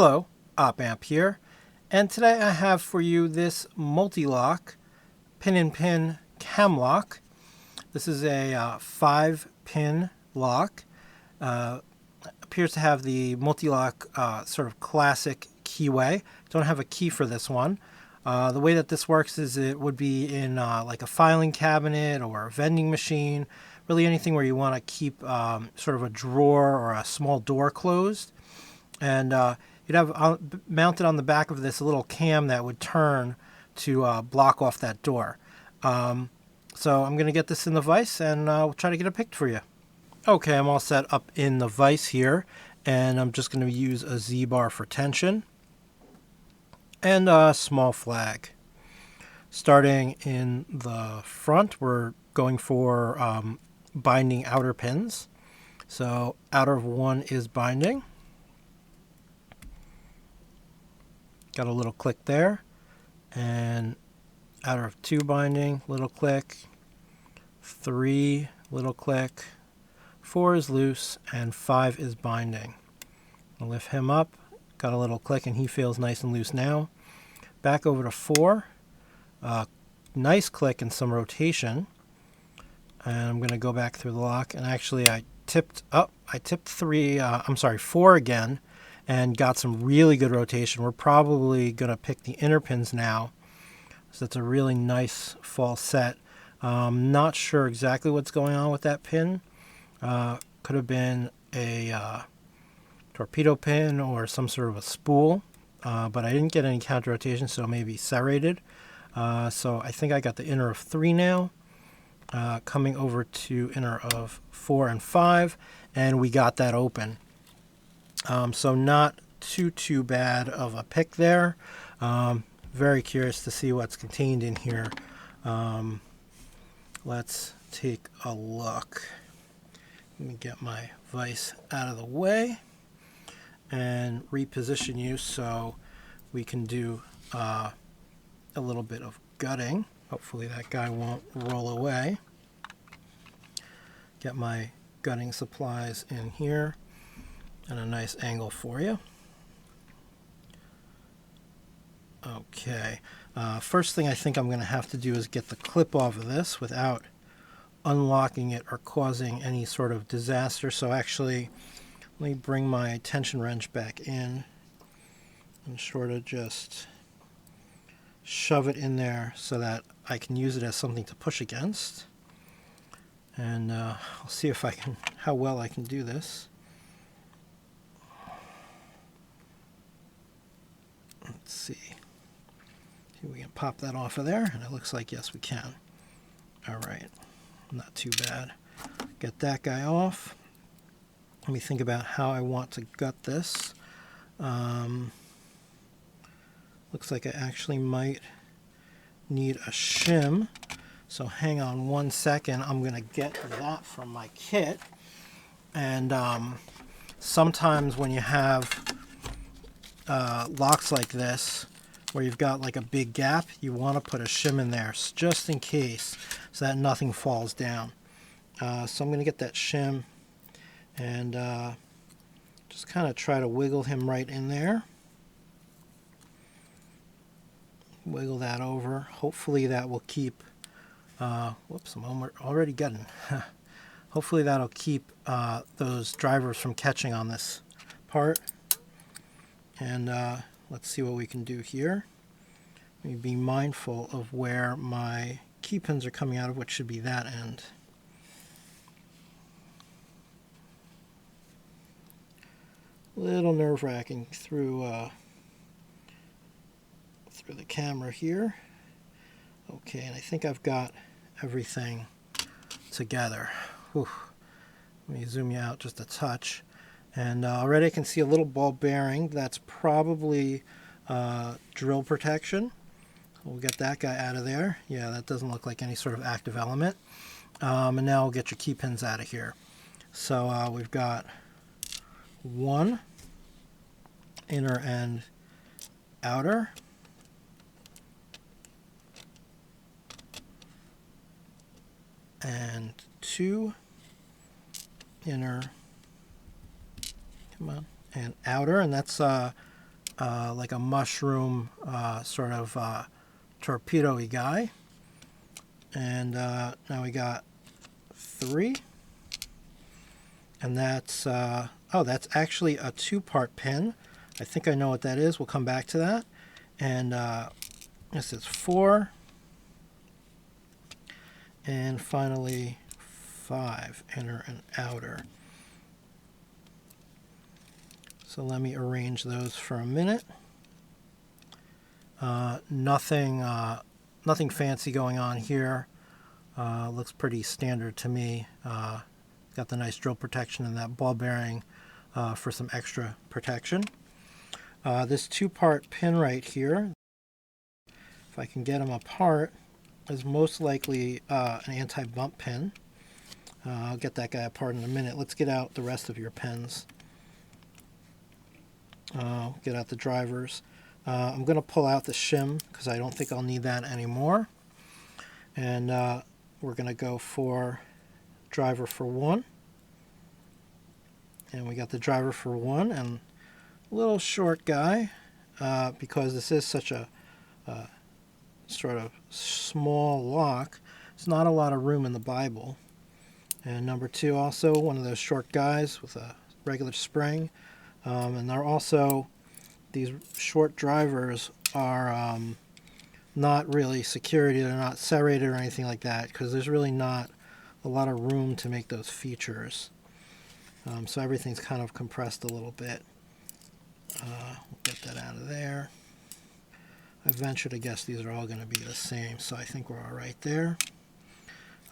Hello, Op-Amp here, and today I have for you this Mul-T-Lock pin-in-pin cam lock. This is a 5-pin lock. Appears to have the Mul-T-Lock sort of classic keyway. Don't have a key for this one. The way that this works is it would be in like a filing cabinet or a vending machine, really anything where you want to keep sort of a drawer or a small door closed. And you'd have mounted on the back of this a little cam that would turn to block off that door. So I'm going to get this in the vise and we'll try to get it picked for you. Okay, I'm all set up in the vise here, and I'm just going to use a Z-bar for tension and a small flag. Starting in the front, we're going for binding outer pins. So outer of one is binding. Got a little click there, and outer of two binding, little click, 3, little click, 4 is loose, and 5 is binding. I'll lift him up, got a little click, and he feels nice and loose now. Back over to 4, nice click and some rotation, and I'm going to go back through the lock, and actually I tipped 4 again, and got some really good rotation. We're probably going to pick the inner pins now. So that's a really nice false set. Not sure exactly what's going on with that pin. Could have been a torpedo pin or some sort of a spool, but I didn't get any counter rotation, so maybe serrated. So I think I got the inner of 3 now, coming over to inner of 4 and 5, and we got that open. So not too bad of a pick there. Very curious to see what's contained in here. Let's take a look. Let me get my vise out of the way and reposition you so we can do a little bit of gutting. Hopefully that guy won't roll away. Get my gutting supplies in here and a nice angle for you. Okay, first thing I think I'm going to have to do is get the clip off of this without unlocking it or causing any sort of disaster. So actually, let me bring my tension wrench back in and sort of just shove it in there so that I can use it as something to push against. And I'll see if how well I can do this. Let's see if we can pop that off of there, and it looks like yes we can. Alright, not too bad. Get that guy off. Let me think about how I want to gut this. Looks like I actually might need a shim, so hang on 1 second. I'm going to get that from my kit. And sometimes when you have locks like this where you've got like a big gap, you want to put a shim in there just in case so that nothing falls down. So I'm going to get that shim and just kind of try to wiggle him right in there. Wiggle that over. Hopefully that will keep whoops, I'm already gutting. Hopefully that'll keep those drivers from catching on this part. And let's see what we can do here. Let me be mindful of where my key pins are coming out of, which should be that end. Little nerve-wracking through the camera here. Okay, and I think I've got everything together. Whew. Let me zoom you out just a touch. And already I can see a little ball bearing. That's probably drill protection. We'll get that guy out of there. Yeah, that doesn't look like any sort of active element. And now we'll get your key pins out of here. So we've got 1 inner and outer. And 2 inner, come on, and outer, and that's like a mushroom sort of torpedo-y guy. And now we got 3. And that's, oh, that's actually a 2-part pin. I think I know what that is. We'll come back to that. And this is 4. And finally 5, inner and outer. So let me arrange those for a minute. Nothing fancy going on here. Looks pretty standard to me. Got the nice drill protection and that ball bearing for some extra protection. This 2-part pin right here, if I can get them apart, is most likely an anti-bump pin. I'll get that guy apart in a minute. Let's get out the rest of your pins. Get out the drivers. I'm going to pull out the shim because I don't think I'll need that anymore. And we're going to go for driver for 1. And we got the driver for 1 and a little short guy because this is such a sort of small lock. There's not a lot of room in the Bible. And number 2 also one of those short guys with a regular spring. And they're also, these short drivers are not really security. They're not serrated or anything like that because there's really not a lot of room to make those features. So everything's kind of compressed a little bit. We'll get that out of there. I venture to guess these are all going to be the same, so I think we're all right there.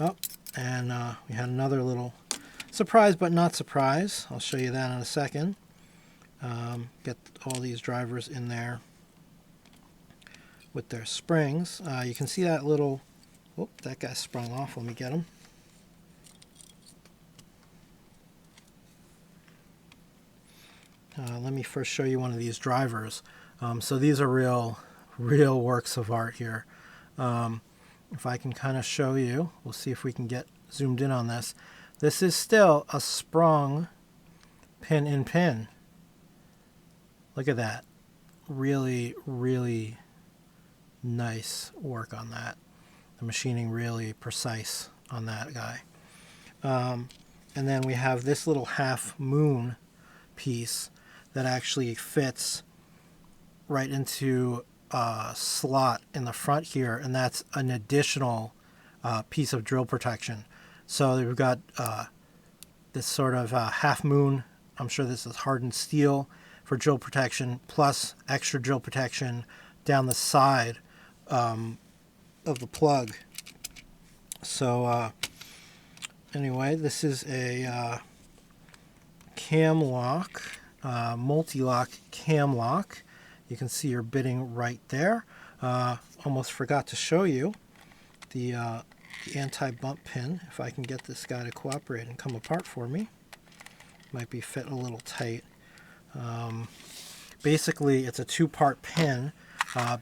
Oh, and we had another little surprise, but not surprise. I'll show you that in a second. Get all these drivers in there with their springs. You can see that little, oh, that guy sprung off. Let me get him. Let me first show you one of these drivers. So these are real works of art here. If I can kind of show you, we'll see if we can get zoomed in on this. This is still a sprung pin in pin. Look at that. Really, really nice work on that. The machining really precise on that guy. And then we have this little half moon piece that actually fits right into a slot in the front here, and that's an additional piece of drill protection. So we've got this sort of half moon. I'm sure this is hardened steel for drill protection, plus extra drill protection down the side of the plug. So anyway, this is a cam lock, Mul-T-Lock cam lock. You can see your bitting right there. Almost forgot to show you the anti-bump pin. If I can get this guy to cooperate and come apart for me. Might be fit a little tight. Basically, it's a 2-part pin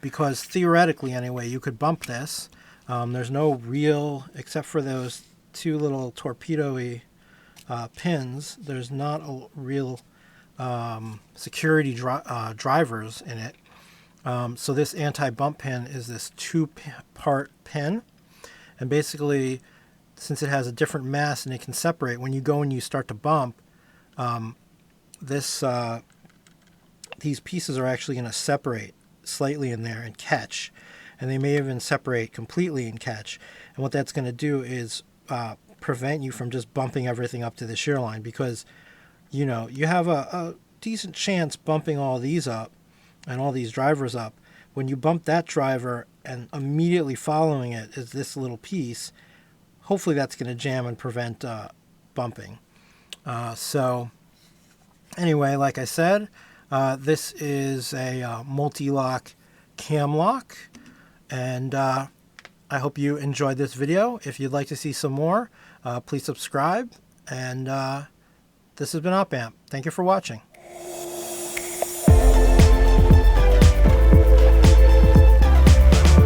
because theoretically, anyway, you could bump this. There's no real, except for those 2 little torpedo-y pins, there's not a real security drivers in it. So this anti-bump pin is this 2-part pin, and basically, since it has a different mass and it can separate, when you go and you start to bump, these pieces are actually going to separate slightly in there and catch, and they may even separate completely and catch. And what that's going to do is prevent you from just bumping everything up to the shear line, because you know you have a decent chance bumping all these up and all these drivers up. When you bump that driver and immediately following it is this little piece, hopefully that's going to jam and prevent bumping. So anyway, like I said, this is a Mul-T-Lock cam lock, and I hope you enjoyed this video. If you'd like to see some more, please subscribe, and this has been OpAmp. Thank you for watching.